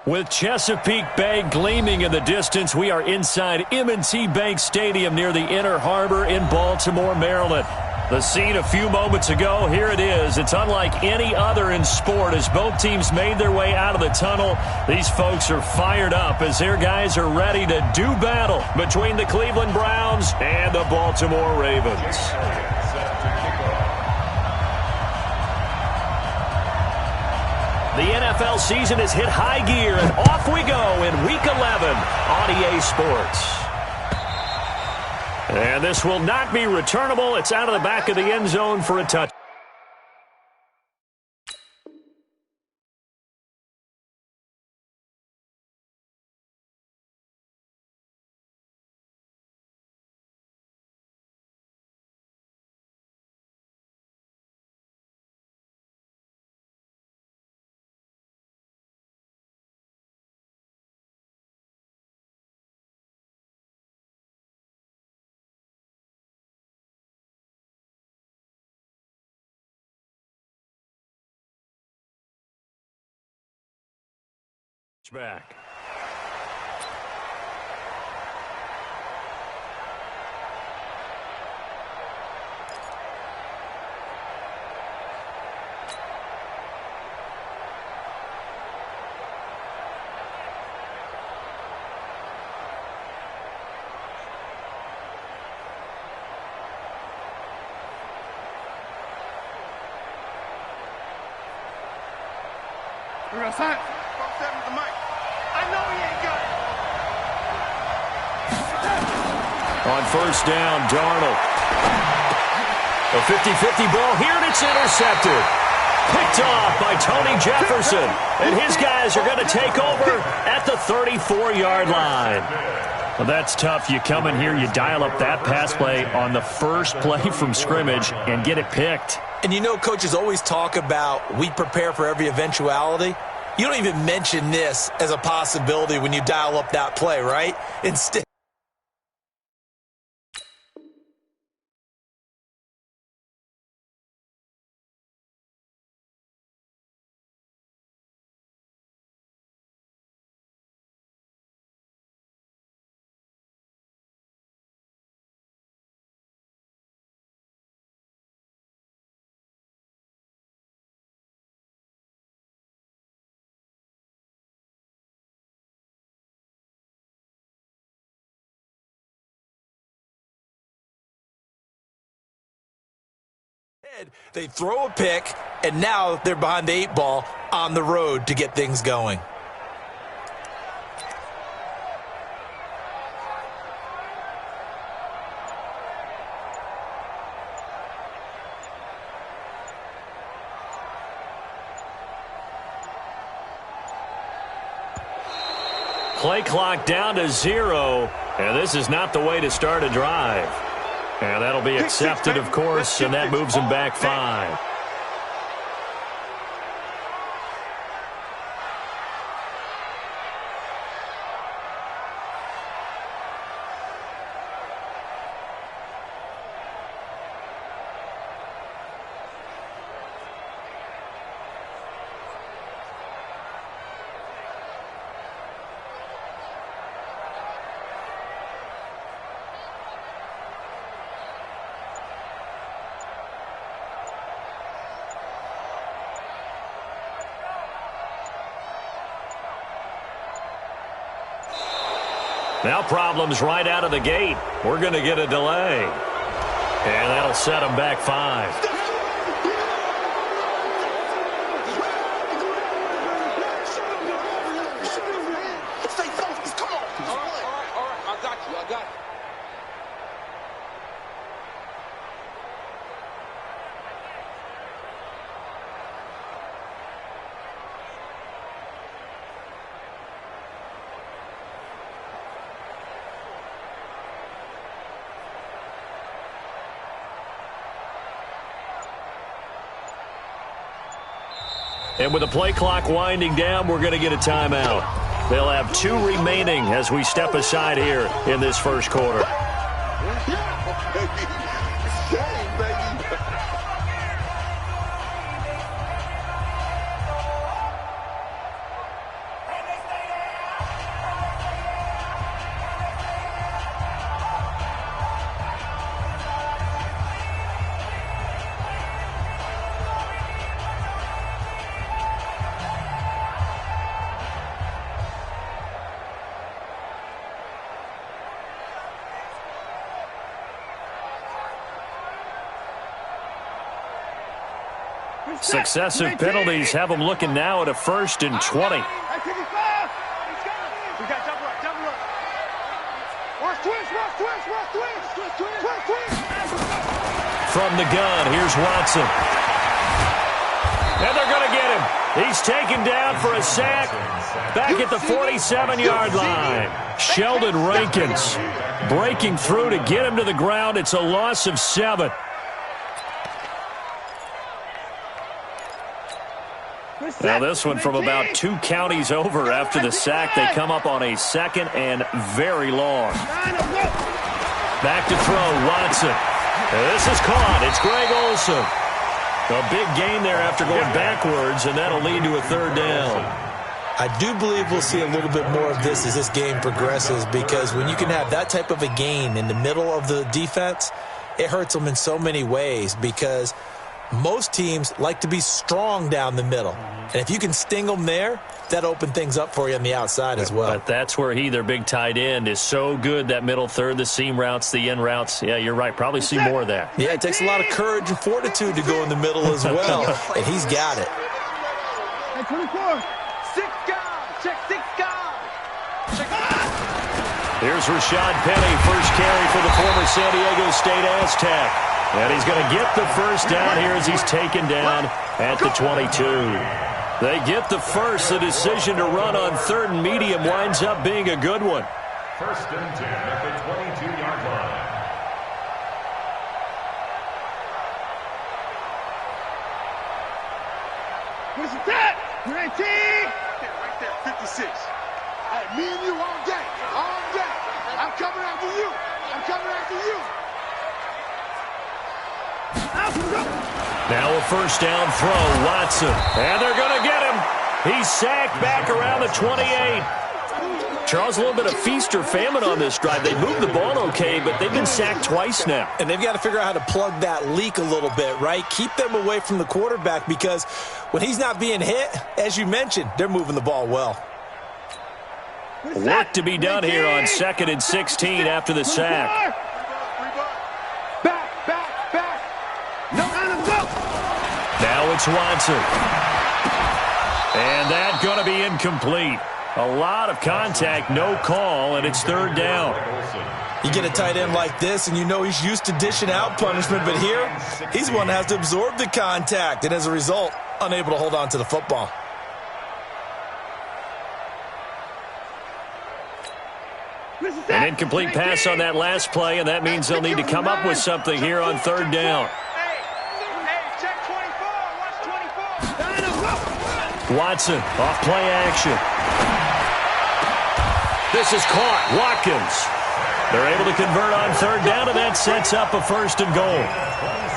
With Chesapeake Bay gleaming in the distance, we are inside M&T Bank Stadium near the Inner Harbor in Baltimore, Maryland. The scene a few moments ago, here it is. It's unlike any other in sport as both teams made their way out of the tunnel. These folks are fired up as their guys are ready to do battle between the Cleveland Browns and the Baltimore Ravens. The NFL season has hit high gear, and off we go in Week 11 on EA Sports. And this will not be returnable. It's out of the back of the end zone for a touchdown. Back. We're gonna sign. The mic. I know he ain't got it. On first down, Darnold. A 50-50 ball here, and it's intercepted. Picked off by Tony Jefferson. And his guys are going to take over at the 34-yard line. Well, that's tough. You come in here, you dial up that pass play on the first play from scrimmage and get it picked. And you know, coaches always talk about we prepare for every eventuality. You don't even mention this as a possibility when you dial up that play, right? Instead. They throw a pick, and now they're behind the 8 ball on the road to get things going. Play clock down to 0, and this is not the way to start a drive. And that'll be accepted, of course, and that moves him back 5. Now problems right out of the gate. We're going to get a delay. And that'll set them back 5. And with the play clock winding down, we're going to get a timeout. They'll have 2 remaining as we step aside here in this first quarter. Successive penalties have them looking now at a 1st and 20. From the gun, here's Watson. And they're going to get him. He's taken down for a sack back at the 47-yard line. Sheldon Rankins breaking through to get him to the ground. It's a loss of 7. Now this one from about 2 counties over after the sack. They come up on a 2nd and very long. Back to throw, Watson. This is caught. It's Greg Olsen. A big gain there after going backwards, and that'll lead to a 3rd down. I do believe we'll see a little bit more of this as this game progresses, because when you can have that type of a gain in the middle of the defense, it hurts them in so many ways, because most teams like to be strong down the middle. And if you can sting them there, that opens things up for you on the outside as well. But that's where their big tight end, is so good, that middle third, the seam routes, the in routes. Yeah, you're right. Probably see more of that. Yeah, it takes a lot of courage and fortitude to go in the middle as well, and he's got it. Hey, 24. 6 guard. Check 6 guard. Check. Here's Rashad Penny, first carry for the former San Diego State Aztec. And he's going to get the 1st down here as he's taken down at the 22. They get the first. The decision to run on 3rd and medium winds up being a good one. 1st and 10 at the 22-yard line. Where's the tap? 19. Right there, 56. Hey, me and you all day. All day. I'm coming after you. I'm coming after you. Now a 1st down throw, Watson. And they're going to get him. He's sacked back around the 28. Charles, a little bit of feast or famine on this drive. They moved the ball okay, but they've been sacked twice now. And they've got to figure out how to plug that leak a little bit, right? Keep them away from the quarterback, because when he's not being hit, as you mentioned, they're moving the ball well. Work to be done here on 2nd and 16 after the sack. Now it's Watson. And that's going to be incomplete. A lot of contact, no call, and it's 3rd down. You get a tight end like this, and you know he's used to dishing out punishment, but here, he's the one that has to absorb the contact, and as a result, unable to hold on to the football. An incomplete pass on that last play, and that means they'll need to come up with something here on 3rd down. Watson, off play action. This is caught. Watkins. They're able to convert on 3rd down, and that sets up a 1st and goal.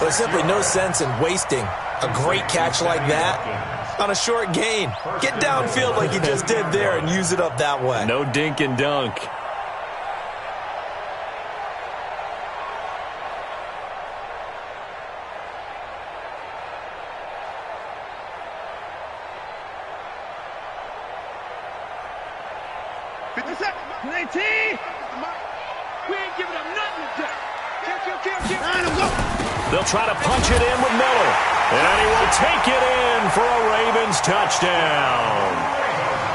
There's simply no sense in wasting a great catch like that on a short gain. Get downfield like you just did there and use it up that way. No dink and dunk. They'll try to punch it in with Miller. And he will take it in for a Ravens touchdown.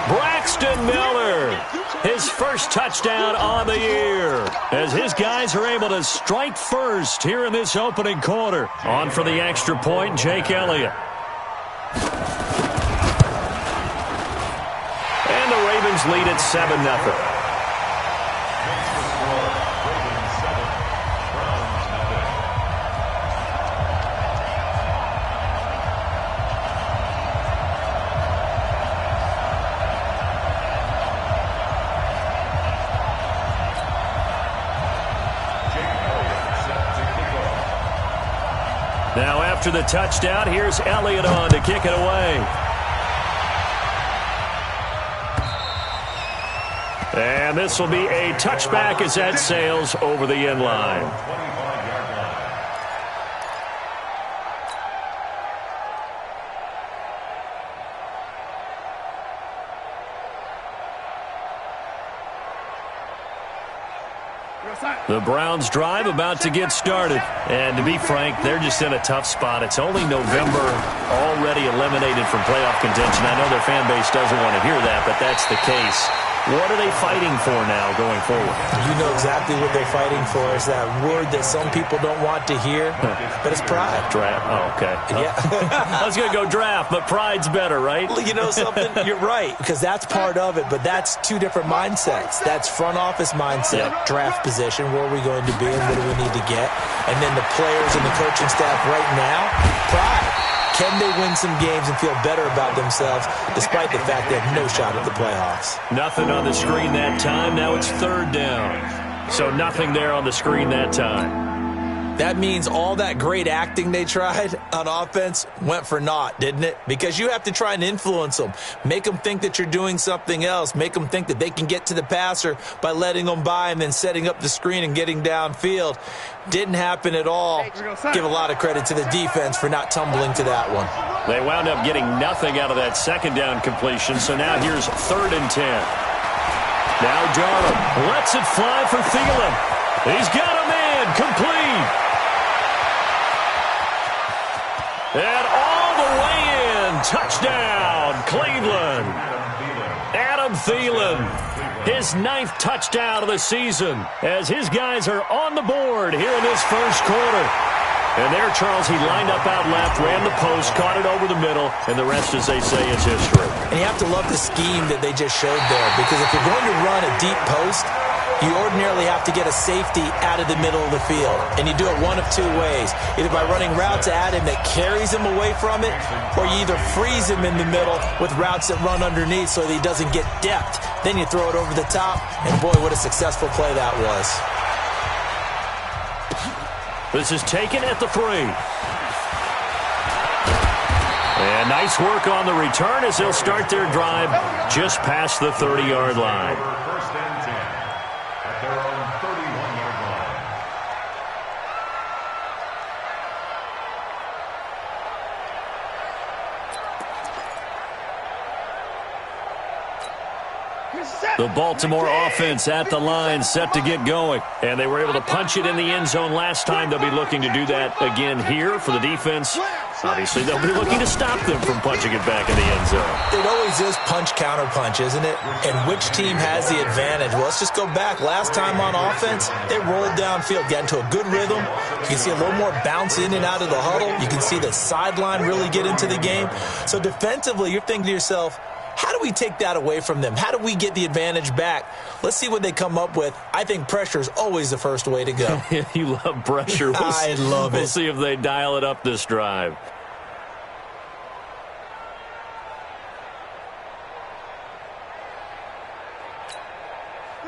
Braxton Miller, his first touchdown on the year, as his guys are able to strike first here in this opening quarter. On for the extra point, Jake Elliott. And the Ravens lead at 7-0. Now after the touchdown, here's Elliott on to kick it away. And this will be a touchback as that sails over the end line. The Browns drive about to get started. And to be frank, they're just in a tough spot. It's only November, already eliminated from playoff contention. I know their fan base doesn't want to hear that, but that's the case. What are they fighting for now going forward? You know exactly what they're fighting for. Is that word that some people don't want to hear, but it's pride. Draft. Oh, okay. Yeah. I was going to go draft, but pride's better, right? Well, you know something? You're right, because that's part of it, but that's two different mindsets. That's front office mindset, draft position, where are we going to be and what do we need to get? And then the players and the coaching staff right now, pride. Can they win some games and feel better about themselves despite the fact they have no shot at the playoffs? Nothing on the screen that time. Now it's third down. So nothing there on the screen that time. That means all that great acting they tried on offense went for naught, didn't it? Because you have to try and influence them. Make them think that you're doing something else. Make them think that they can get to the passer by letting them by and then setting up the screen and getting downfield. Didn't happen at all. Give a lot of credit to the defense for not tumbling to that one. They wound up getting nothing out of that second down completion, so now here's 3rd and 10. Now Darnold lets it fly for Thielen. He's got a man complete. And all the way in, touchdown, Cleveland. Adam Thielen, his 9th touchdown of the season, as his guys are on the board here in this first quarter. And there, Charles, he lined up out left, ran the post, caught it over the middle, and the rest, as they say, is history. And you have to love the scheme that they just showed there, because if you're going to run a deep post, you ordinarily have to get a safety out of the middle of the field. And you do it one of two ways. Either by running routes at him that carries him away from it, or you either freeze him in the middle with routes that run underneath so that he doesn't get depth. Then you throw it over the top, and boy, what a successful play that was. This is taken at the 3. And nice work on the return as they'll start their drive just past the 30-yard line. First and 10 at their own 31-yard line. The Baltimore offense at the line, set to get going. And they were able to punch it in the end zone last time. They'll be looking to do that again here for the defense. Obviously, they'll be looking to stop them from punching it back in the end zone. It always is punch-counter-punch, isn't it? And which team has the advantage? Well, let's just go back. Last time on offense, they rolled downfield, got into a good rhythm. You can see a little more bounce in and out of the huddle. You can see the sideline really get into the game. So defensively, you're thinking to yourself, how do we take that away from them? How do we get the advantage back? Let's see what they come up with. I think pressure is always the first way to go. You love pressure. I love it. We'll see if they dial it up this drive.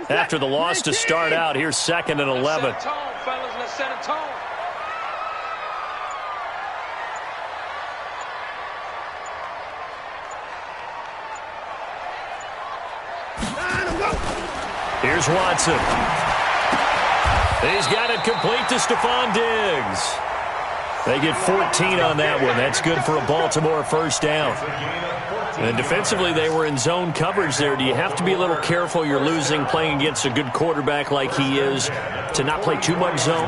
After the loss to start out, here's 2nd and 11. Let's set a tone, fellas. Let's set a tone. Here's Watson. He's got it complete to Stephon Diggs. They get 14 on that one. That's good for a Baltimore first down. And defensively, they were in zone coverage there. Do you have to be a little careful? You're losing, playing against a good quarterback like he is, to not play too much zone?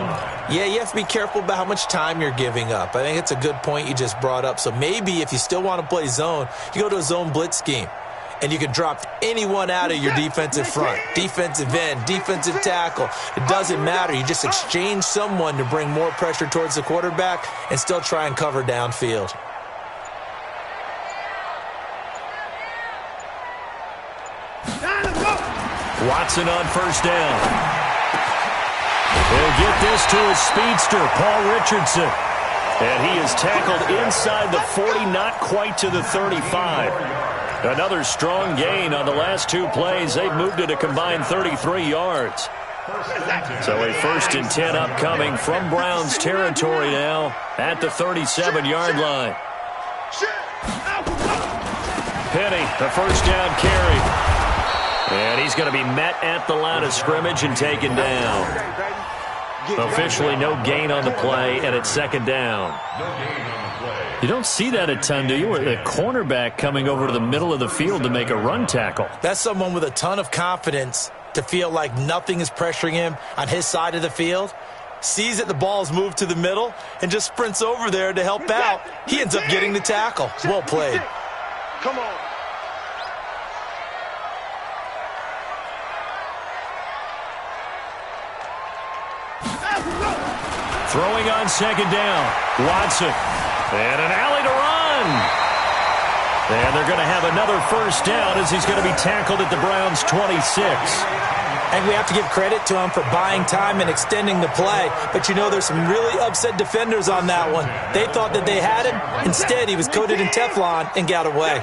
Yeah, you have to be careful about how much time you're giving up. I think it's a good point you just brought up. So maybe if you still want to play zone, you go to a zone blitz scheme. And you can drop anyone out of your defensive front, defensive end, defensive tackle. It doesn't matter. You just exchange someone to bring more pressure towards the quarterback and still try and cover downfield. Watson on first down. He'll get this to his speedster, Paul Richardson. And he is tackled inside the 40, not quite to the 35. Another strong gain on the last 2 plays. They've moved it a combined 33 yards. So a 1st and 10 upcoming from Browns territory now at the 37-yard line. Penny, the first down carry. And he's going to be met at the line of scrimmage and taken down. Officially no gain on the play, and it's 2nd down. You don't see that a ton, do you? Where the cornerback coming over to the middle of the field to make a run tackle. That's someone with a ton of confidence to feel like nothing is pressuring him on his side of the field, sees that the ball's moved to the middle, and just sprints over there to help out. He ends up getting the tackle. Well played. Come on. Throwing on second down. Watson. And an alley to run. And they're going to have another first down as he's going to be tackled at the Browns' 26. And we have to give credit to him for buying time and extending the play. But, you know, there's some really upset defenders on that one. They thought that they had him. Instead, he was coated in Teflon and got away.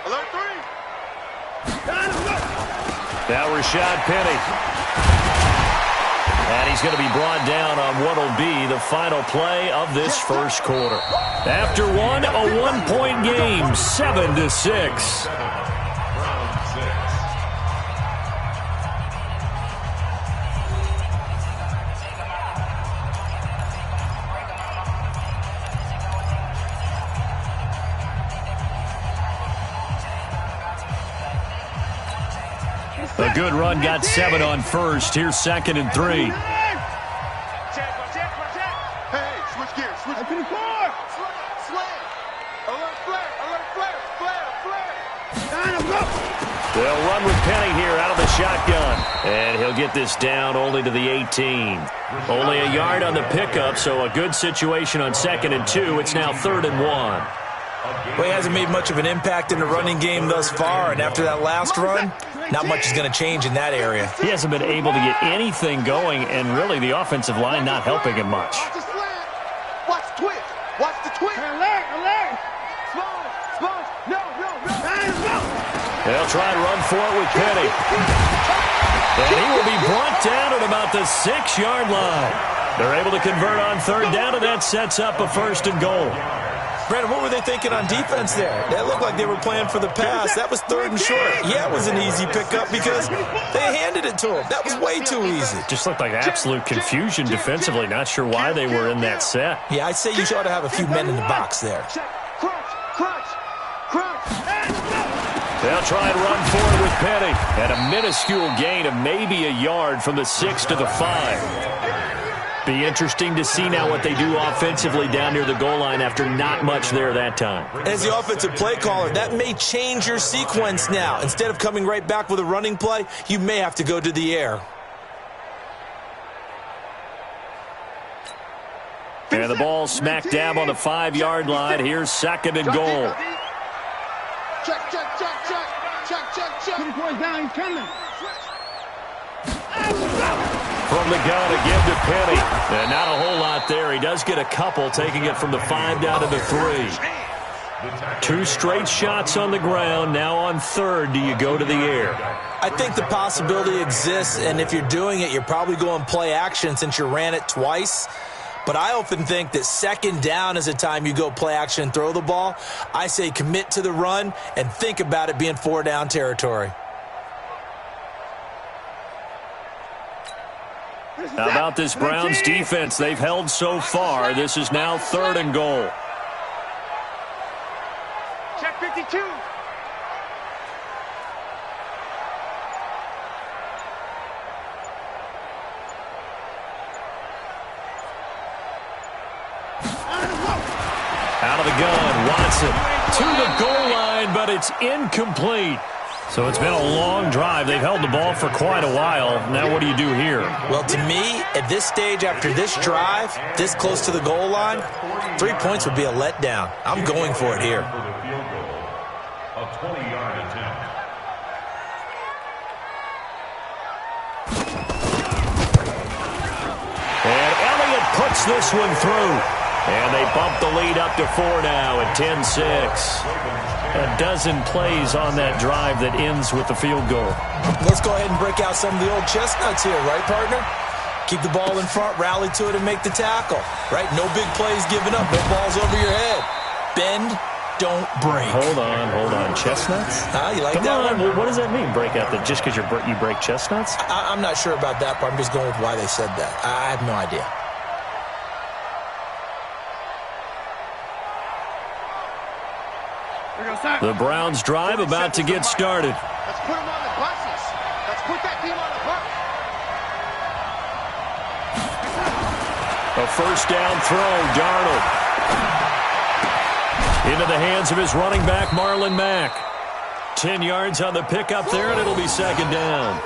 Alert three. Now Rashad Penny. And he's going to be brought down on what will be the final play of this first quarter. After one, a one-point game, 7-6. A good run, got 7 on first. Here's 2nd and 3. Hey, switch gears. Switch. Flare. Alert flare. They'll run with Penny here out of the shotgun. And he'll get this down only to the 18. Only a yard on the pickup, so a good situation on 2nd and 2. It's now 3rd and 1. Well, he hasn't made much of an impact in the running game thus far, and after that last run, not much is going to change in that area. He hasn't been able to get anything going, and really the offensive line not helping him much. Watch the slant. Watch the twist. Watch the twist. Alert. Sponge. No. They'll try and run for it with Penny. And he will be brought down at about the 6-yard line. They're able to convert on 3rd down, and that sets up a 1st and goal. Brandon, what were they thinking on defense there? That looked like they were playing for the pass. That was 3rd and short. Yeah, it was an easy pickup because they handed it to him. That was way too easy. Just looked like absolute confusion defensively. Not sure why they were in that set. Yeah, I'd say you ought to have a few men in the box there. Crunch. They'll try and run forward with Penny. And a minuscule gain of maybe a yard from the 6 to the 5. Be interesting to see now what they do offensively down near the goal line after not much there that time. As the offensive play caller, that may change your sequence now. Instead of coming right back with a running play, you may have to go to the air. And the ball smack dab on the 5-yard line. Here's 2nd and goal. Check. 2 points down, he's coming. From the gun to give to Penny. And not a whole lot there. He does get a couple, taking it from the 5 down to the 3. 2 straight shots on the ground. Now on 3rd, do you go to the air? I think the possibility exists, and if you're doing it, you're probably going play action since you ran it twice. But I often think that 2nd down is a time you go play action and throw the ball. I say commit to the run and think about it being 4 down territory. How about this Browns defense they've held so far? This is now 3rd and goal. Check 52. Out of the gun, Watson to the goal line, but it's incomplete. So it's been a long drive. They've held the ball for quite a while. Now what do you do here? Well, to me, at this stage, after this drive, this close to the goal line, 3 points would be a letdown. I'm going for it here. A 20-yard attempt. And Elliott puts this one through. And they bump the lead up to 4 now at 10-6. A dozen plays on that drive that ends with the field goal. Let's go ahead and break out some of the old chestnuts here, right, partner? Keep the ball in front, rally to it, and make the tackle, right? No big plays given up, no balls over your head. Bend, don't break. Hold on. Chestnuts? You like Come that on. one? Well, what does that mean, break out? That just because you break chestnuts? I'm not sure about that part. I'm just going with why they said that. I have no idea. The Browns drive about to get started. Let's put them on the buses. Let's put that team on the bus. A first down throw, Darnold. Into the hands of his running back, Marlon Mack. 10 yards on the pickup there, and it'll be second down.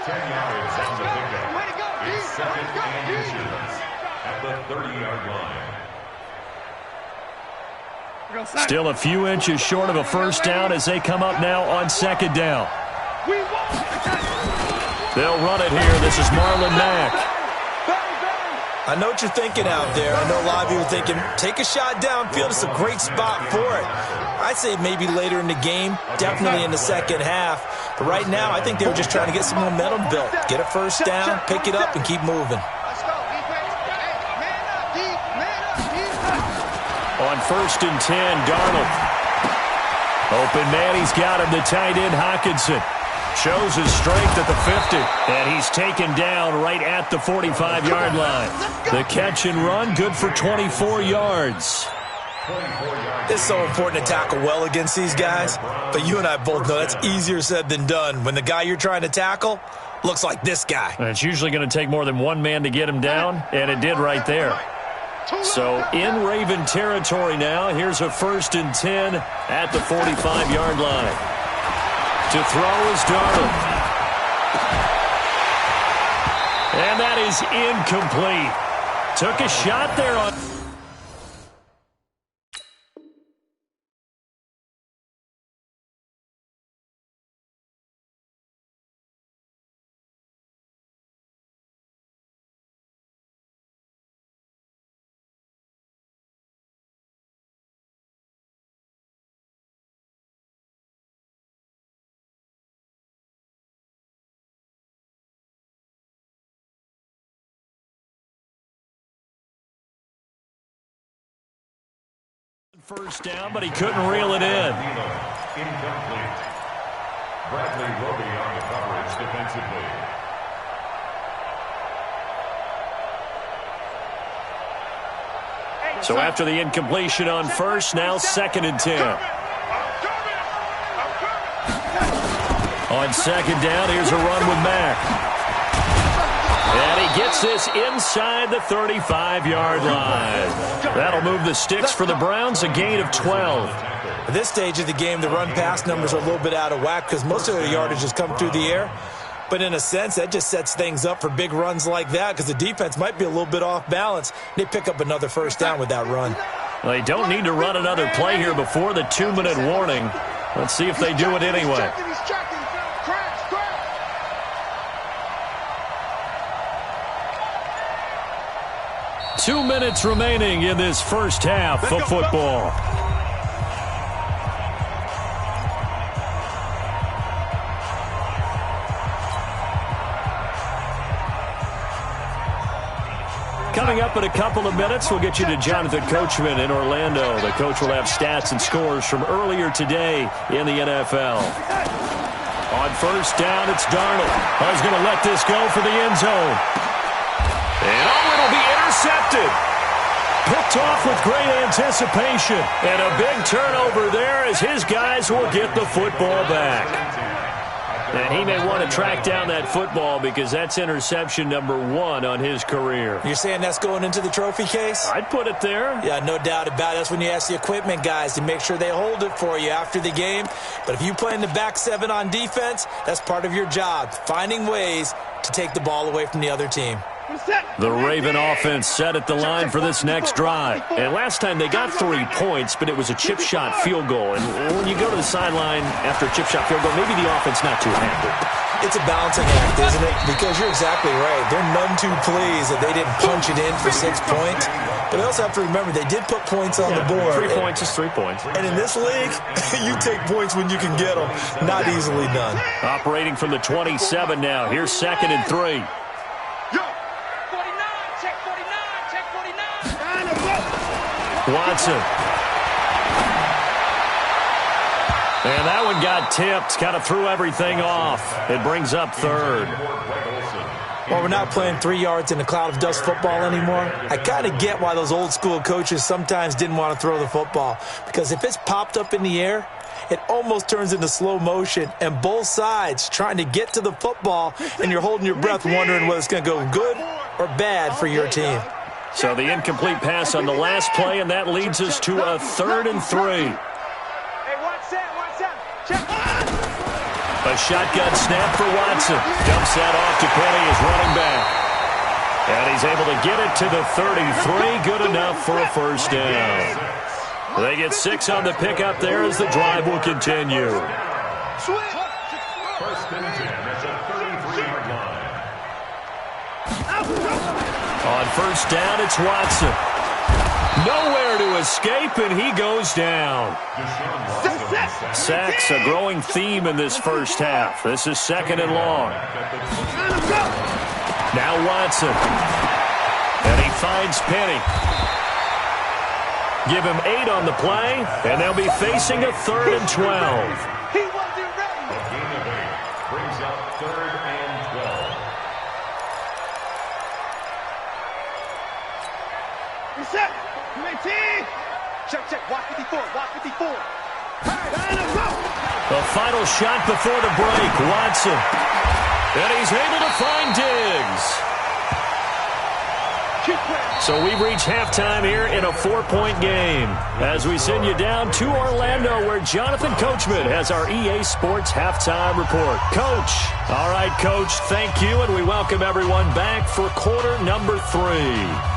10 yards on the pickup. It's second and inches at the 30-yard line. Still a few inches short of a first down as they come up now on second down. They'll run it here. This is Marlon Mack. I know what you're thinking out there. I know a lot of you are thinking, take a shot downfield. It's a great spot for it. I'd say maybe later in the game, definitely in the second half. But right now, I think they were just trying to get some momentum built. Get a first down, pick it up, and keep moving. Let's go, defense. Hey, man up, defense. On first and 10, Darnold. Open man, he's got him, the tight end, Hockenson. Shows his strength at the 50, and he's taken down right at the 45-yard line. The catch and run, good for 24 yards. It's so important to tackle well against these guys, but you and I both know that's easier said than done. When the guy you're trying to tackle looks like this guy. And it's usually going to take more than one man to get him down, and it did right there. So in Raven territory now, here's a first and 10 at the 45-yard line. To throw is Darnold. And that is incomplete. Took a shot there on... First down, but he couldn't reel it in. Incomplete. Bradley Roby on the coverage defensively. So after the incompletion on first, now second and 10. On second down, here's a run with Mack. And he gets this inside the 35-yard line. That'll move the sticks for the Browns, a gain of 12. At this stage of the game, the run-pass numbers are a little bit out of whack because most of their yardage has come through the air. But in a sense, that just sets things up for big runs like that because the defense might be a little bit off balance. They pick up another first down with that run. Well, they don't need to run another play here before the 2-minute warning. Let's see if they do it anyway. 2 minutes remaining in this first half of football. Coming up in a couple of minutes, we'll get you to Jonathan Coachman in Orlando. The coach will have stats and scores from earlier today in the NFL. On first down, it's Darnold. He's going to let this go for the end zone. And it'll be intercepted. Picked off with great anticipation. And a big turnover there as his guys will get the football back. And he may want to track down that football because that's interception number 1 on his career. You're saying that's going into the trophy case? I'd put it there. Yeah, no doubt about it. That's when you ask the equipment guys to make sure they hold it for you after the game. But if you play in the back 7 on defense, that's part of your job, finding ways to take the ball away from the other team. The Raven offense set at the line for this next drive. And last time they got 3 points, but it was a chip shot field goal. And when you go to the sideline after a chip shot field goal, maybe the offense not too happy. It's a balancing act, isn't it? Because you're exactly right. They're none too pleased that they didn't punch it in for 6 points. But I also have to remember, they did put points on the board. 3 points is 3 points. And in this league, you take points when you can get them. Not easily done. Operating from the 27 now. Here's second and 3. Watson. And that one got tipped. Kind of threw everything off. It brings up third. While we're not playing 3 yards in a cloud of dust football anymore, I kind of get why those old school coaches sometimes didn't want to throw the football. Because if it's popped up in the air, it almost turns into slow motion, and both sides trying to get to the football, and you're holding your breath wondering whether it's going to go good or bad for your team. So the incomplete pass on the last play, and that leads us to a 3rd and 3. Hey, watch out. Check. A shotgun snap for Watson. Dumps that off to Penny as running back. And he's able to get it to the 33. Good enough for a first down. They get 6 on the pickup there as the drive will continue. First and 10 at the 33-yard line. On first down, it's Watson. Nowhere to escape, and he goes down. Sacks, a growing theme in this first half. This is 2nd and long. Now Watson. And he finds Penny. Give him 8 on the play, and they'll be facing a 3rd and 12. He wasn't ready. A gain of 8 brings up 3rd and 12. Reset. 19. Check. Watch 54. The final shot before the break, Watson. And he's able to find Diggs. So we've reached halftime here in a 4-point game. As we send you down to Orlando, where Jonathan Coachman has our EA Sports halftime report. Coach. All right, Coach, thank you, and we welcome everyone back for quarter number 3.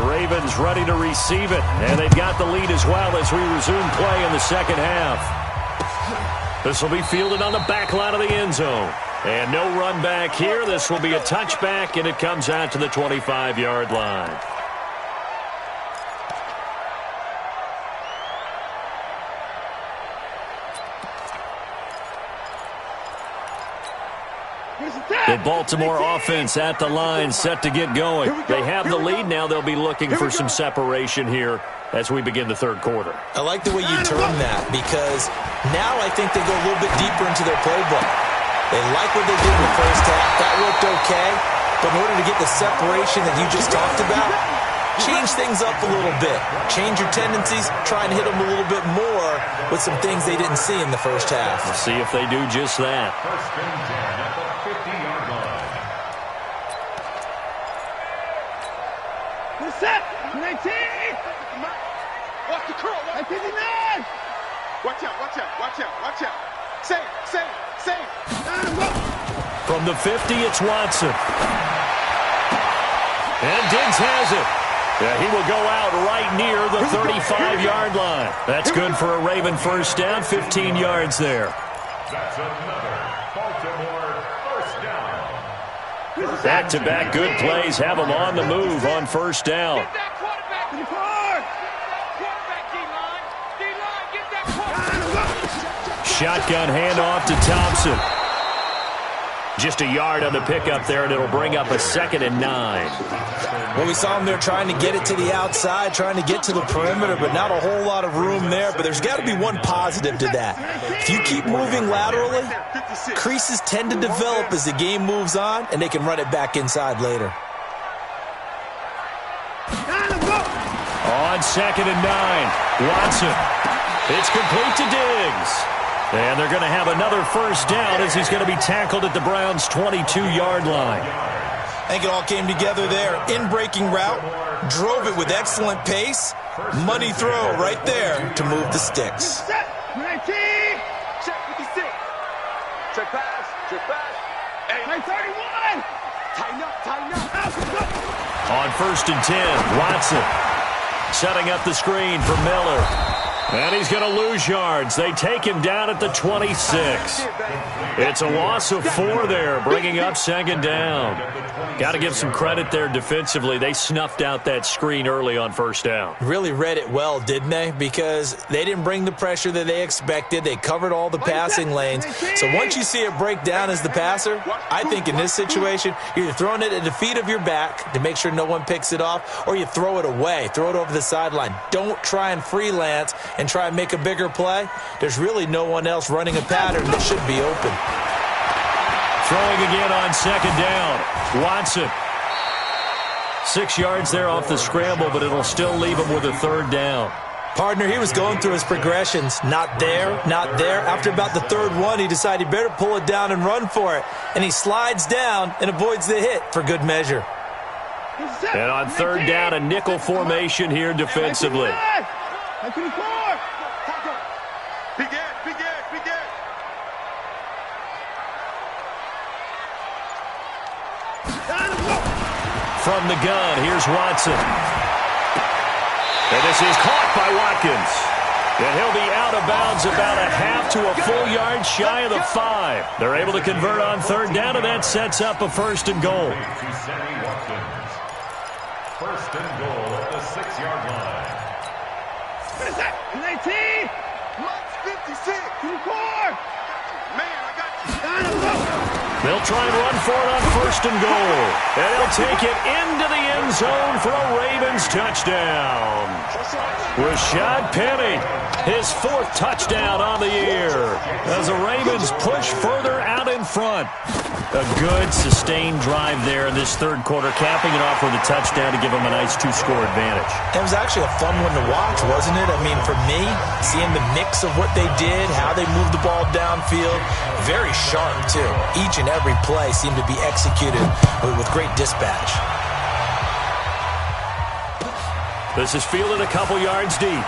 Ravens ready to receive it, and they've got the lead as well as we resume play in the second half. This will be fielded on the back line of the end zone. And no run back here. This will be a touchback, and it comes out to the 25-yard line. The Baltimore offense at the line, set to get going. They have the lead. Now they'll be looking for some separation here as we begin the third quarter. I like the way you term that, because now I think they go a little bit deeper into their playbook. They like what they did in the first half. That worked okay. But in order to get the separation that you just talked about, change things up a little bit. Change your tendencies. Try and hit them a little bit more with some things they didn't see in the first half. We'll see if they do just that. First and 10 at the 50-yard line. Reset. 19. Watch the curl. 59. Watch out. Save. From the 50, it's Watson. And Diggs has it. Yeah, he will go out right near the 35-yard line. That's good for a Raven first down, 15 yards there. That's another Baltimore first down. Back-to-back good plays have them on the move on first down. Get that quarterback. Quarterback, D-line. Get that quarterback. Shotgun handoff to Thompson. Just a yard on the pickup there, and it'll bring up a 2nd and 9. Well, we saw them there trying to get it to the outside, trying to get to the perimeter, but not a whole lot of room there. But there's got to be one positive to that. If you keep moving laterally, creases tend to develop as the game moves on, and they can run it back inside later. On 2nd and 9, Watson. It's complete to Diggs. And they're going to have another first down as he's going to be tackled at the Browns' 22-yard line. I think it all came together there. In-breaking route, drove it with excellent pace. Money throw right there to move the sticks. 19. Check 56. Check pass. Hey, 31. Tighten up. On 1st and 10, Watson setting up the screen for Miller. And he's going to lose yards. They take him down at the 26. It's a loss of 4 there, bringing up second down. Got to give some credit there defensively. They snuffed out that screen early on first down. Really read it well, didn't they? Because they didn't bring the pressure that they expected. They covered all the passing lanes. So once you see it break down as the passer, I think in this situation, you're either throwing it at the feet of your back to make sure no one picks it off, or you throw it away, throw it over the sideline. Don't try and freelance and try and make a bigger play. There's really no one else running a pattern that should be open. Throwing again on second down. Watson. 6 yards there off the scramble, but it'll still leave him with a third down. Partner, he was going through his progressions. Not there, not there. After about the third one, he decided he better pull it down and run for it. And he slides down and avoids the hit for good measure. And on third down, a nickel formation here defensively. From the gun, here's Watson. And this is caught by Watkins. And he'll be out of bounds about a half to a full yard shy of the 5. They're able to convert on third down, and that sets up a first and goal. First and goal at the 6-yard line. What is that? 19! Mike's 56! 24! Man, I got you. They'll try and run for it on first and goal. And they'll take it into the end zone for a Ravens touchdown. Rashad Penny, his 4th touchdown on the year as the Ravens push further out in front. A good, sustained drive there in this third quarter, capping it off with a touchdown to give them a nice 2-score advantage. It was actually a fun one to watch, wasn't it? I mean, for me, seeing the mix of what they did, how they moved the ball downfield, very sharp, too. Each and every play seemed to be executed with great dispatch. This is fielded a couple yards deep.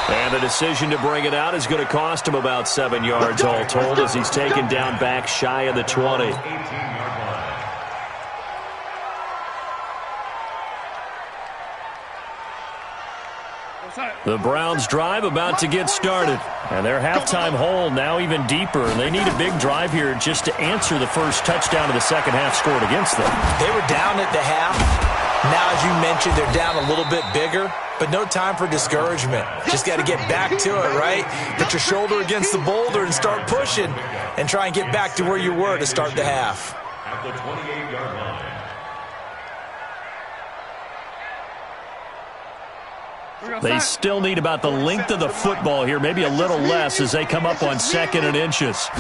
And the decision to bring it out is going to cost him about 7 yards all told as he's taken down back shy of the 20. The Browns drive about to get started. And their halftime hole now even deeper. They need a big drive here just to answer the first touchdown of the second half scored against them. They were down at the half. Now, as you mentioned, they're down a little bit bigger, but no time for discouragement. Just got to get back to it, right? Put your shoulder against the boulder and start pushing and try and get back to where you were to start the half. At the 28-yard line. They still need about the length of the football here, maybe a little less as they come up on 2nd and inches.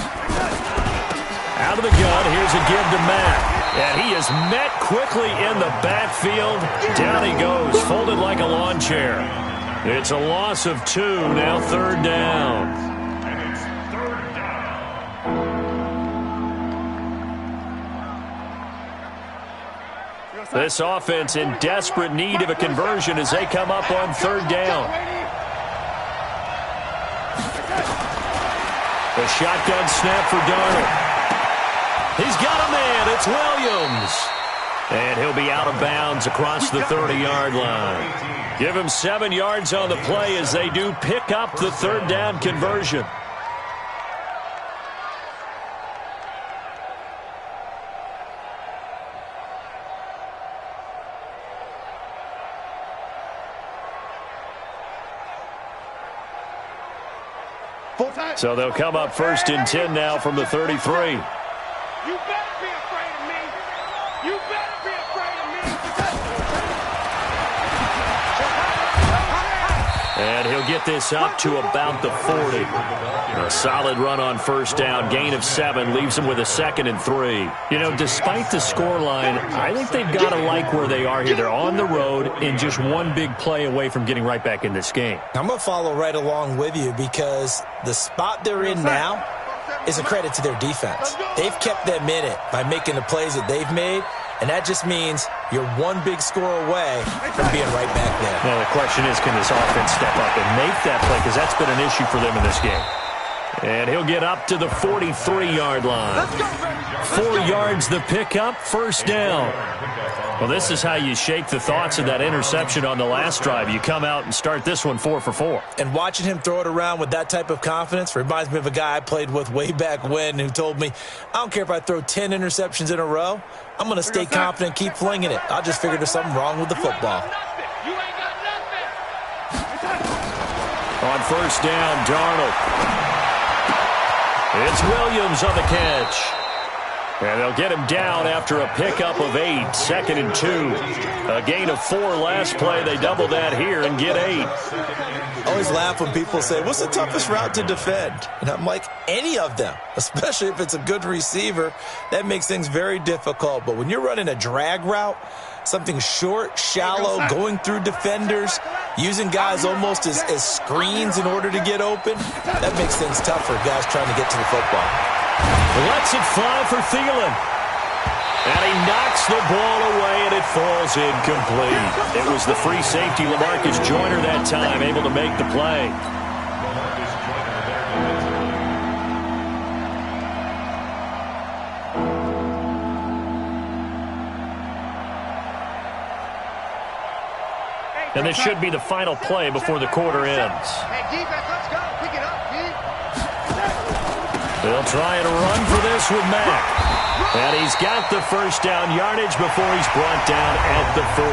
Out of the gun, here's a give to Matt. And he is met quickly in the backfield. Down he goes, folded like a lawn chair. It's a loss of 2, now third down. And it's third down. This offense in desperate need of a conversion as they come up on third down. A shotgun snap for Darnold. He's got a man. It's Williams. And he'll be out of bounds across the 30-yard line. Give him 7 yards on the play as they do pick up the third down conversion. So they'll come up first and 10 now from the 33. You better be afraid of me. You better be afraid of me. And he'll get this up to about the 40. A solid run on first down. Gain of 7 leaves him with a 2nd and 3. You know, despite the scoreline, I think they've got to like where they are here. They're on the road and just one big play away from getting right back in this game. I'm going to follow right along with you because the spot they're in now is a credit to their defense. They've kept them in it by making the plays that they've made, and that just means you're one big score away from being right back there. Now the question is, can this offense step up and make that play? Because that's been an issue for them in this game. And he'll get up to the 43-yard line. Let's go, baby. 4 yards the pickup, first down. Well, this is how you shake the thoughts of that interception on the last drive. You come out and start this one 4 for 4. And watching him throw it around with that type of confidence reminds me of a guy I played with way back when who told me, I don't care if I throw 10 interceptions in a row, I'm going to stay confident, keep flinging it. I'll just figure there's something wrong with the football. On first down, Darnold. It's Williams on the catch. And they'll get him down after a pickup of 8, 2nd and 2. A gain of 4 last play. They double that here and get 8. I always laugh when people say, what's the toughest route to defend? And I'm like, any of them, especially if it's a good receiver. That makes things very difficult. But when you're running a drag route, something short, shallow, going through defenders, using guys almost as screens in order to get open, that makes things tough for guys trying to get to the football. Lets it fly for Thielen. And he knocks the ball away, and it falls incomplete. It was the free safety, LaMarcus Joyner, that time, able to make the play. And this should be the final play before the quarter ends. Hey, defense, let's go. Pick it up, D. They'll try and run for this with Mack. And he's got the first down yardage before he's brought down at the 42.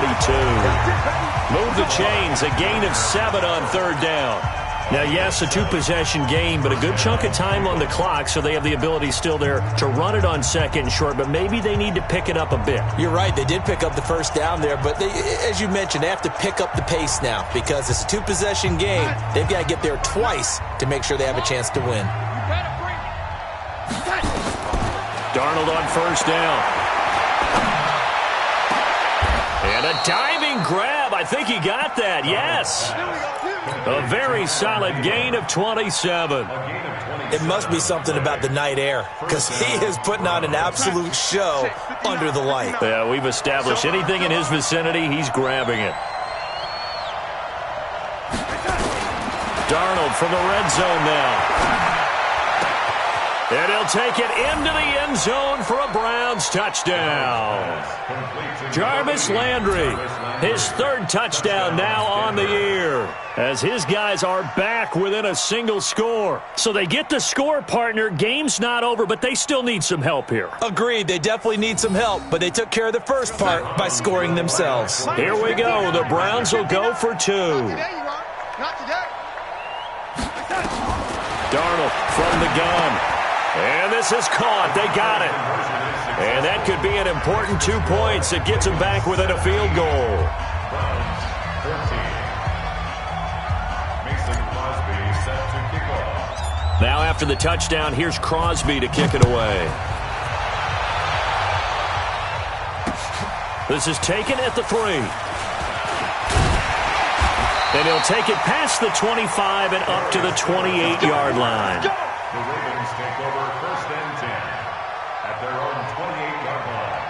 Move the chains, a gain of 7 on third down. Now, yes, a 2-possession game, but a good chunk of time on the clock, so they have the ability still there to run it on second and short, but maybe they need to pick it up a bit. You're right. They did pick up the first down there, but they, as you mentioned, they have to pick up the pace now because it's a 2-possession game. They've got to get there twice to make sure they have a chance to win. Darnold on first down. And a diving grab. I think he got that. Yes. A very solid gain of 27. It must be something about the night air because he is putting on an absolute show under the light. Yeah, we've established anything in his vicinity, he's grabbing it. Darnold from the red zone now. And he'll take it into the end zone for a Browns touchdown. Jarvis Landry, his 3rd touchdown now on the year, as his guys are back within a single score. So they get the score, partner. Game's not over, but they still need some help here. Agreed. They definitely need some help, but they took care of the first part by scoring themselves. Here we go. The Browns will go for 2. Not today. Darnold from the gun. And this is caught. They got it. And that could be an important 2 points. It gets them back within a field goal. Now after the touchdown, here's Crosby to kick it away. This is taken at the 3. And he'll take it past the 25 and up to the 28-yard line. The Ravens take over 1st and 10 at their own 28-yard line.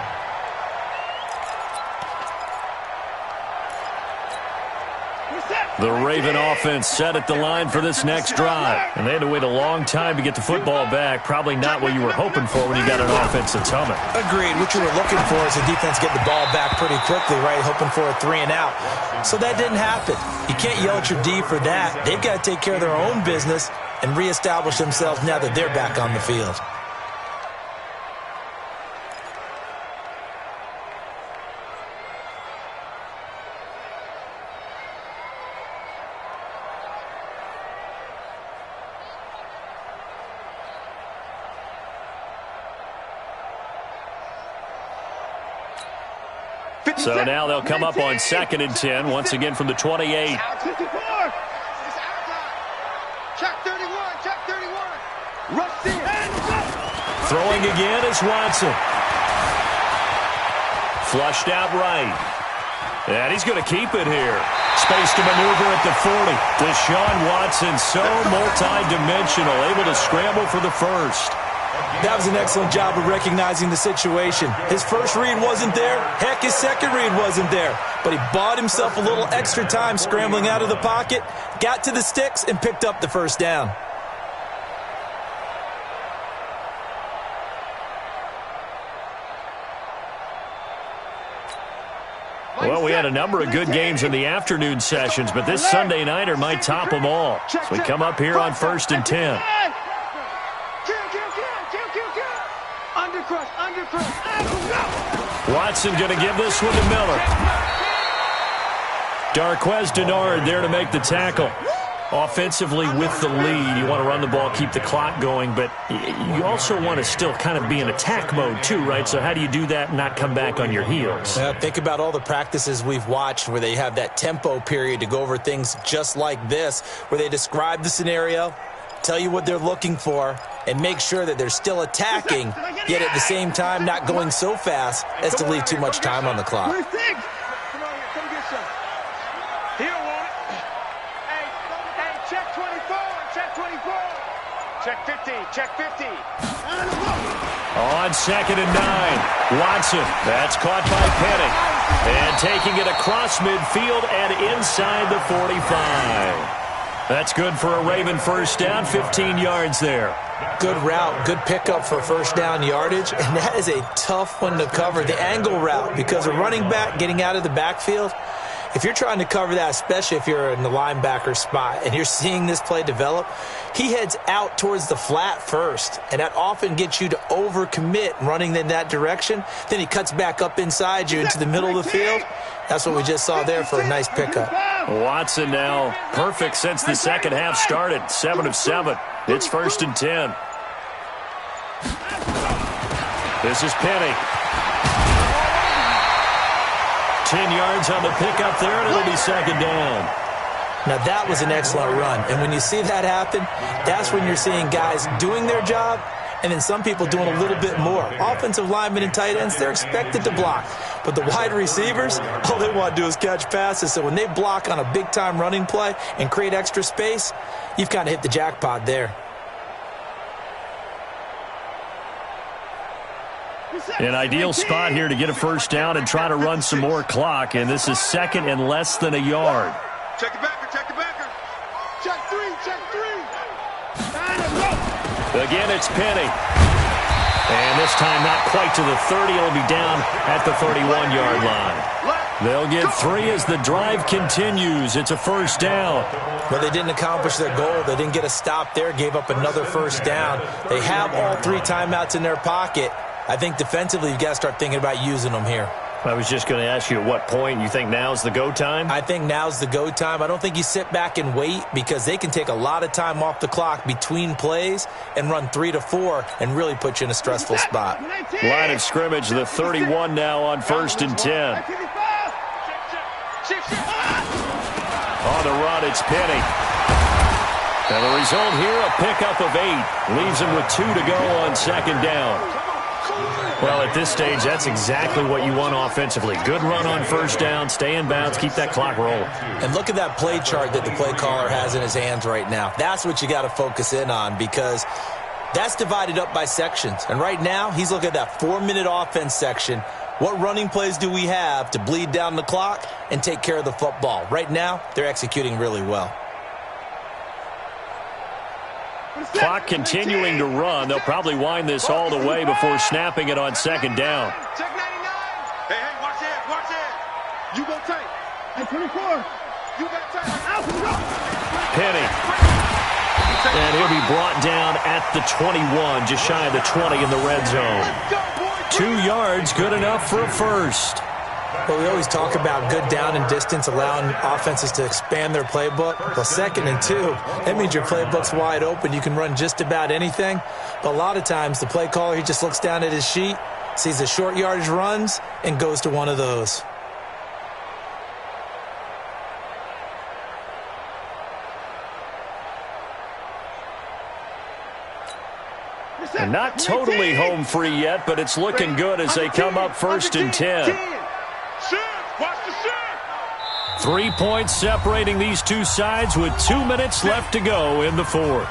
The Raven offense set at the line for this next drive. And they had to wait a long time to get the football back. Probably not what you were hoping for when you got an offense that's humming. Agreed. What you were looking for is the defense get the ball back pretty quickly, right? Hoping for a 3 and out. So that didn't happen. You can't yell at your D for that. They've got to take care of their own business and reestablish themselves now that they're back on the field. So now they'll come up on 2nd and 10, once again from the 28. Throwing again is Watson. Flushed out right. And he's going to keep it here. Space to maneuver at the 40. Deshaun Watson, so multi-dimensional, able to scramble for the first. That was an excellent job of recognizing the situation. His first read wasn't there. Heck, his second read wasn't there. But he bought himself a little extra time scrambling out of the pocket, got to the sticks, and picked up the first down. Well, we had a number of good games in the afternoon sessions, but this Sunday nighter might top them all. So we come up here on 1st and 10. Watson going to give this one to Miller. Darquez Denard there to make the tackle. Offensively with the lead, you want to run the ball, keep the clock going, but you also want to still kind of be in attack mode too, right? So how do you do that and not come back on your heels? Think about all the practices we've watched where they have that tempo period to go over things just like this, where they describe the scenario, tell you what they're looking for, and make sure that they're still attacking, yet at the same time not going so fast as to leave too much time on the clock. Check 50, check 50. On 2nd and 9, Watson. That's caught by Penny. And taking it across midfield and inside the 45. That's good for a Raven first down, 15 yards there. Good route, good pickup for first down yardage, and that is a tough one to cover, the angle route, because a running back getting out of the backfield, if you're trying to cover that, especially if you're in the linebacker spot and you're seeing this play develop, he heads out towards the flat first, and that often gets you to overcommit running in that direction. Then he cuts back up inside you into the middle of the field. That's what we just saw there for a nice pickup. Watson now perfect since the second half started, 7 of 7. It's 1st and 10. This is Penny. 10 yards on the pickup there, and it'll be 2nd down. Now, that was an excellent run. And when you see that happen, that's when you're seeing guys doing their job and then some people doing a little bit more. Offensive linemen and tight ends, they're expected to block. But the wide receivers, all they want to do is catch passes. So when they block on a big-time running play and create extra space, you've kind of hit the jackpot there. An ideal spot here to get a first down and try to run some more clock. And this is 2nd and less than a yard. Check the backer, check the backer. Check 3, check 3. Again, it's Penny. And this time not quite to the 30. It'll be down at the 31-yard line. They'll get 3 as the drive continues. It's a first down. Well, they didn't accomplish their goal. They didn't get a stop there, gave up another first down. They have all 3 timeouts in their pocket. I think defensively you've got to start thinking about using them here. I was just going to ask you at what point you think now's the go time? I think now's the go time. I don't think you sit back and wait because they can take a lot of time off the clock between plays and run 3 to 4 and really put you in a stressful spot. Line of scrimmage, the 31 now on 1st and 10. On the run, it's Penny. And the result here, a pickup of 8. Leaves him with 2 to go on 2nd down. Well, at this stage, that's exactly what you want offensively. Good run on first down, stay in bounds, keep that clock rolling. And look at that play chart that the play caller has in his hands right now. That's what you got to focus in on because that's divided up by sections. And right now, he's looking at that 4-minute offense section. What running plays do we have to bleed down the clock and take care of the football? Right now, they're executing really well. Clock continuing to run. They'll probably wind this all the way before snapping it on 2nd down. Check 99. Hey, watch it, watch it. You go tight. Hey, 24. You got tight. Penny. And he'll be brought down at the 21, just shy of the 20 in the red zone. 2 yards, good enough for a first. Well, we always talk about good down and distance, allowing offenses to expand their playbook. Well, 2nd and 2, that means your playbook's wide open. You can run just about anything. But a lot of times, the play caller, he just looks down at his sheet, sees the short yardage runs, and goes to one of those. And not totally home free yet, but it's looking good as they come up 1st and 10. 3 points separating these two sides with 2 minutes left to go in the 4th.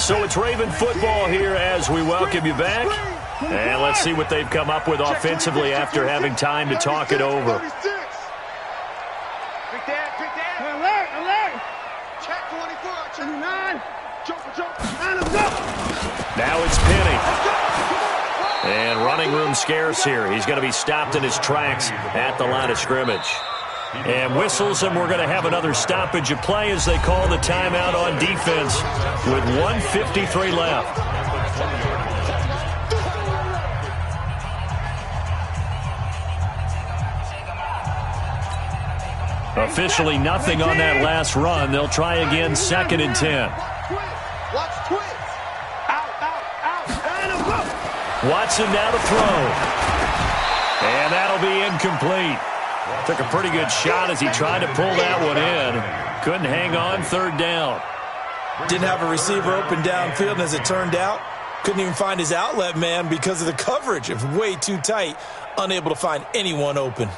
So it's Raven football here as we welcome you back. And let's see what they've come up with offensively after having time to talk it over. Check 24, 29. Jump. And let's go. Now it's Penny. And running room scarce here. He's going to be stopped in his tracks at the line of scrimmage. And whistles, and we're going to have another stoppage of play as they call the timeout on defense with 1:53 left. Officially nothing on that last run. They'll try again, 2nd and 10. Watch twist. Out. Watson now to throw. And that'll be incomplete. Took a pretty good shot as he tried to pull that one in. Couldn't hang on, 3rd down. Didn't have a receiver open downfield, and as it turned out, couldn't even find his outlet man because of the coverage. It was way too tight, unable to find anyone open.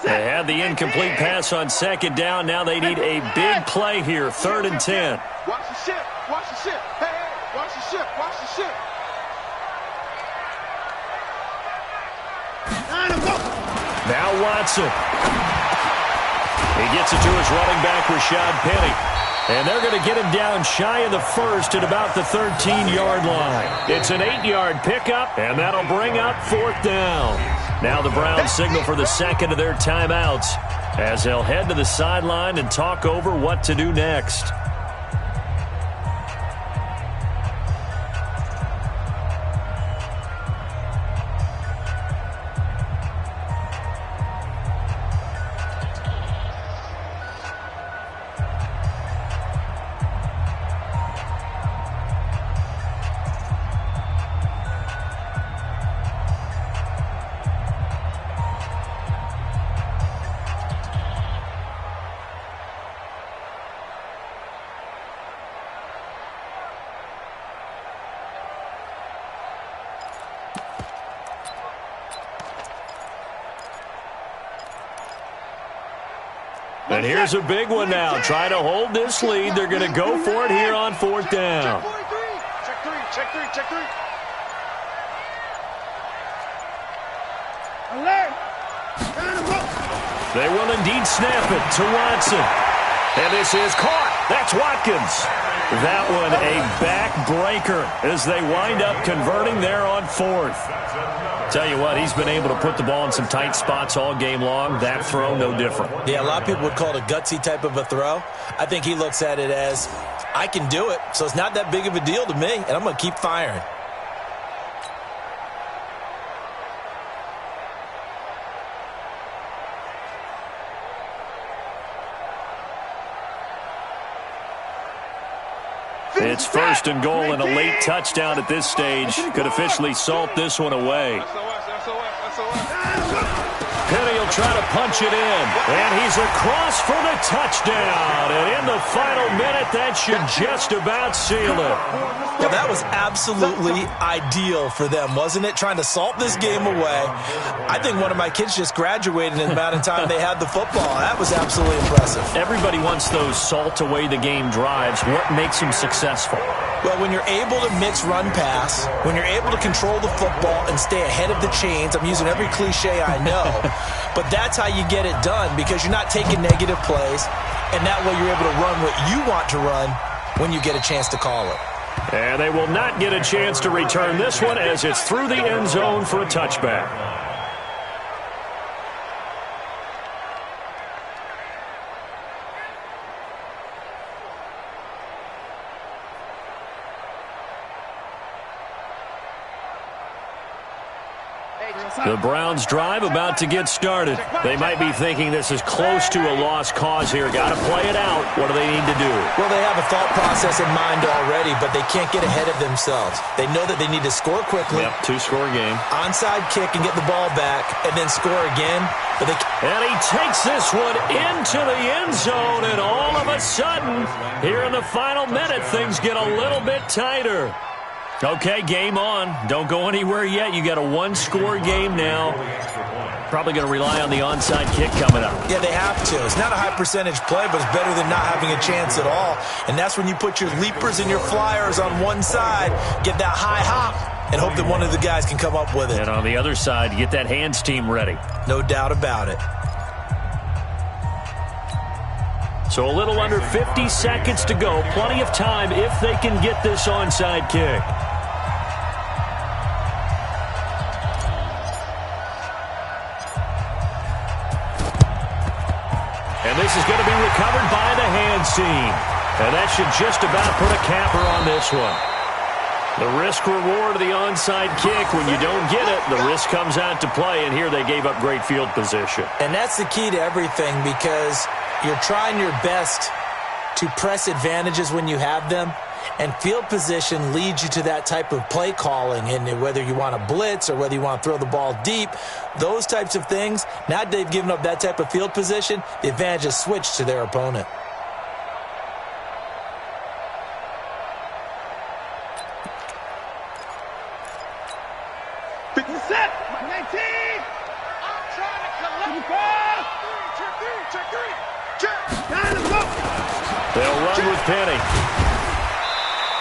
They had the incomplete pass on 2nd down. Now they need a big play here, 3rd and 10. Watch the ship. Hey, watch the ship. Now Watson. He gets it to his running back, Rashad Penny. And they're going to get him down shy of the 1st at about the 13-yard line. It's an 8-yard pickup, and that'll bring up 4th down. Now the Browns signal for the 2nd of their timeouts as they'll head to the sideline and talk over what to do next. And here's a big one now. Try to hold this lead. They're going to go for it here on 4th down. Check three. Alert. They will indeed snap it to Watson. And this is caught. That's Watkins. That one a backbreaker as they wind up converting there on 4th. Tell you what, he's been able to put the ball in some tight spots all game long. That throw, no different. Yeah, a lot of people would call it a gutsy type of a throw. I think he looks at it as, I can do it, so it's not that big of a deal to me, and I'm going to keep firing. It's 1st and goal, and a late touchdown at this stage could officially salt this one away. Penny will try to punch it in, and he's across for the touchdown. And in the final minute, that should just about seal it. Well, that was absolutely ideal for them, wasn't it? Trying to salt this game away. I think one of my kids just graduated in the amount of time they had the football. That was absolutely impressive. Everybody wants those salt away the game drives. What makes them successful? Well, when you're able to mix run pass, when you're able to control the football and stay ahead of the chains, I'm using every cliche I know, but that's how you get it done because you're not taking negative plays, and that way you're able to run what you want to run when you get a chance to call it. And they will not get a chance to return this one as it's through the end zone for a touchback. The Browns drive about to get started. They might be thinking this is close to a lost cause here. Got to play it out. What do they need to do? Well, they have a thought process in mind already, but they can't get ahead of themselves. They know that they need to score quickly. Yep, 2-score game. Onside kick and get the ball back, and then score again. But and he takes this one into the end zone, and all of a sudden, here in the final minute, things get a little bit tighter. Okay, game on. Don't go anywhere yet. You got a 1-score game now. Probably going to rely on the onside kick coming up. Yeah, they have to. It's not a high percentage play, but it's better than not having a chance at all. And that's when you put your leapers and your flyers on one side, get that high hop, and hope that one of the guys can come up with it. And on the other side, get that hands team ready. No doubt about it. So a little under 50 seconds to go. Plenty of time if they can get this onside kick. And this is going to be recovered by the hands team. And that should just about put a capper on this one. The risk-reward of the onside kick, when you don't get it, the risk comes out to play, and here they gave up great field position. And that's the key to everything, because you're trying your best to press advantages when you have them, and field position leads you to that type of play calling, and whether you want to blitz or whether you want to throw the ball deep, those types of things, now that they've given up that type of field position, the advantage is switched to their opponent. They'll run with Penny.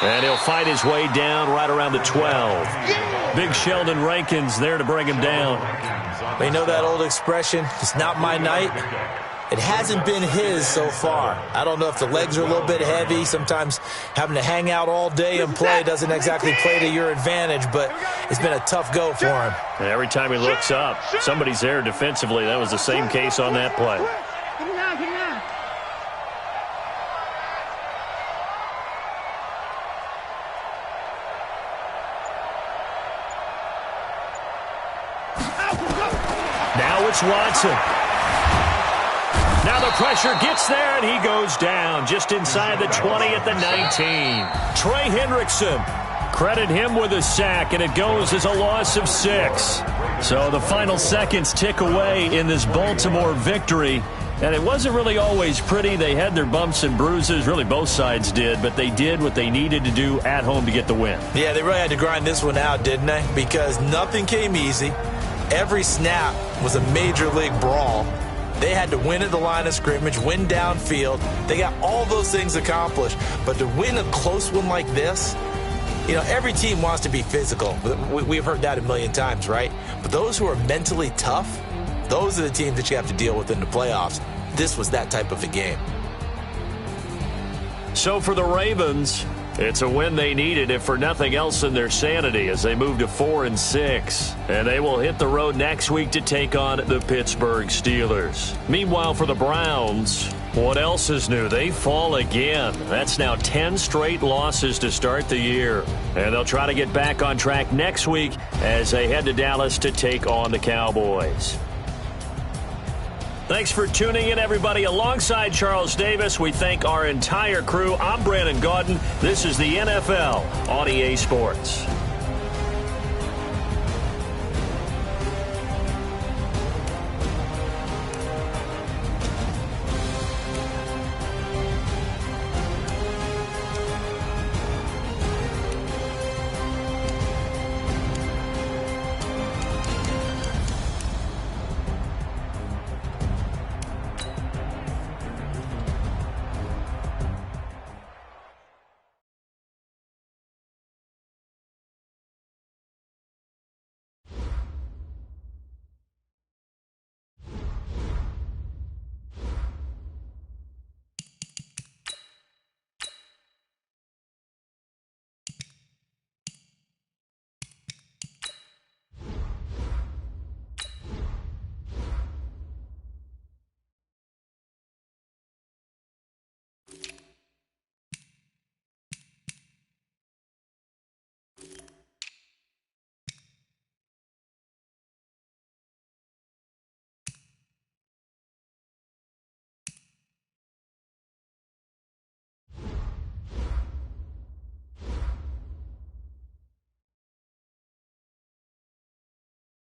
And he'll fight his way down right around the 12. Big Sheldon Rankins there to bring him down. You know that old expression, it's not my night? It hasn't been his so far. I don't know if the legs are a little bit heavy. Sometimes having to hang out all day and play doesn't exactly play to your advantage, but it's been a tough go for him. And every time he looks up, somebody's there defensively. That was the same case on that play. Now it's Watson. Now the pressure gets there, and he goes down just inside the 20 at the 19. Trey Hendrickson, credit him with a sack, and it goes as a loss of 6. So the final seconds tick away in this Baltimore victory. And it wasn't really always pretty. They had their bumps and bruises. Really, both sides did. But they did what they needed to do at home to get the win. Yeah, they really had to grind this one out, didn't they? Because nothing came easy. Every snap was a major league brawl. They had to win at the line of scrimmage, win downfield. They got all those things accomplished. But to win a close one like this, you know, every team wants to be physical. We've heard that a million times, right? But those who are mentally tough, those are the teams that you have to deal with in the playoffs. This was that type of a game. So for the Ravens, it's a win they needed, if for nothing else than their sanity, as they move to 4-6. And they will hit the road next week to take on the Pittsburgh Steelers. Meanwhile, for the Browns, what else is new? They fall again. That's now 10 straight losses to start the year. And they'll try to get back on track next week as they head to Dallas to take on the Cowboys. Thanks for tuning in, everybody. Alongside Charles Davis, we thank our entire crew. I'm Brandon Gaudin. This is the NFL on EA Sports.